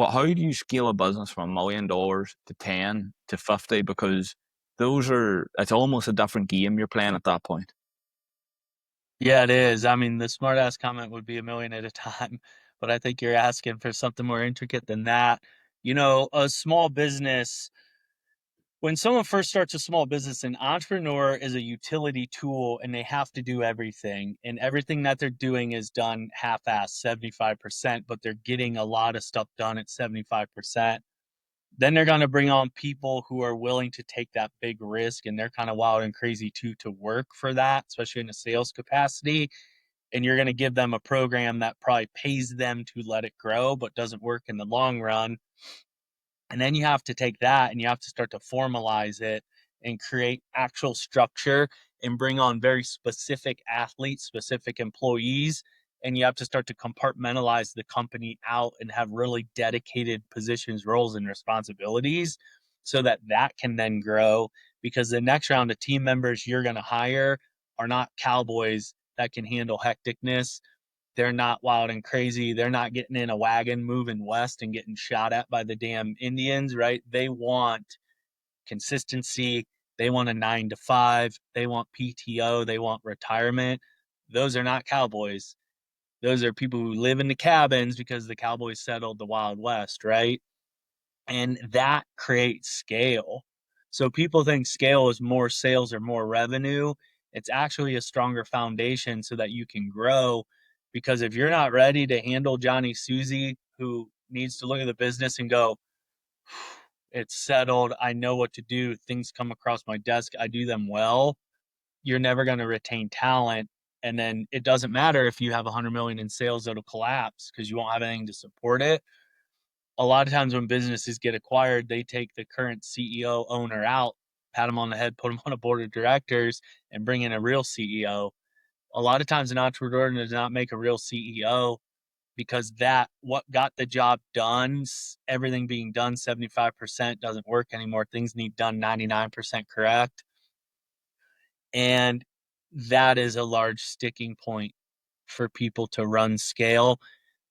how do you scale a business from $1 million to 10 to 50? Because it's almost a different game you're playing at that point. Yeah, it is. I mean, the smart ass comment would be a million at a time, but I think you're asking for something more intricate than that. A small business, when someone first starts a small business, an entrepreneur is a utility tool and they have to do everything. And everything that they're doing is done half-assed, 75%, but they're getting a lot of stuff done at 75%. Then they're going to bring on people who are willing to take that big risk, and they're kind of wild and crazy too to work for that, especially in a sales capacity. And you're going to give them a program that probably pays them to let it grow but doesn't work in the long run. And then you have to take that and you have to start to formalize it and create actual structure and bring on very specific athletes, specific employees. And you have to start to compartmentalize the company out and have really dedicated positions, roles, and responsibilities so that that can then grow. Because the next round of team members you're going to hire are not cowboys that can handle hecticness. They're not wild and crazy. They're not getting in a wagon moving west and getting shot at by the damn Indians, right? They want consistency. They want a 9 to 5. They want PTO. They want retirement. Those are not cowboys. Those are people who live in the cabins because the cowboys settled the Wild West, right? And that creates scale. So people think scale is more sales or more revenue. It's actually a stronger foundation so that you can grow. Because if you're not ready to handle Johnny Susie, who needs to look at the business and go, it's settled, I know what to do, things come across my desk, I do them well, you're never going to retain talent. And then it doesn't matter if you have 100 million in sales, it'll collapse because you won't have anything to support it. A lot of times when businesses get acquired, they take the current CEO owner out, pat him on the head, put him on a board of directors, and bring in a real CEO. A lot of times an entrepreneur does not make a real CEO because that what got the job done, everything being done 75% doesn't work anymore. Things need done 99% correct. And that is a large sticking point for people to run scale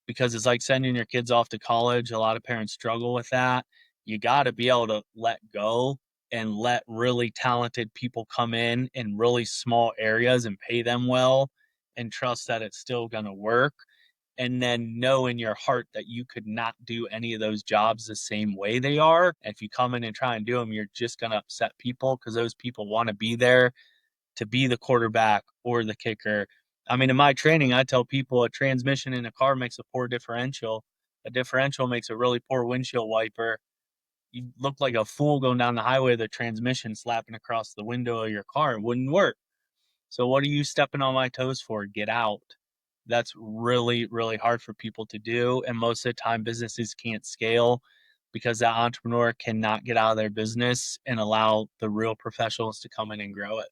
because it's like sending your kids off to college. A lot of parents struggle with that. You got to be able to let go and let really talented people come in really small areas and pay them well and trust that it's still going to work. And then know in your heart that you could not do any of those jobs the same way they are. And if you come in and try and do them, you're just going to upset people because those people want to be there to be the quarterback or the kicker. I mean, in my training, I tell people a transmission in a car makes a poor differential. A differential makes a really poor windshield wiper. You look like a fool going down the highway with a transmission slapping across the window of your car. It wouldn't work. So what are you stepping on my toes for? Get out. That's really, really hard for people to do. And most of the time, businesses can't scale because that entrepreneur cannot get out of their business and allow the real professionals to come in and grow it.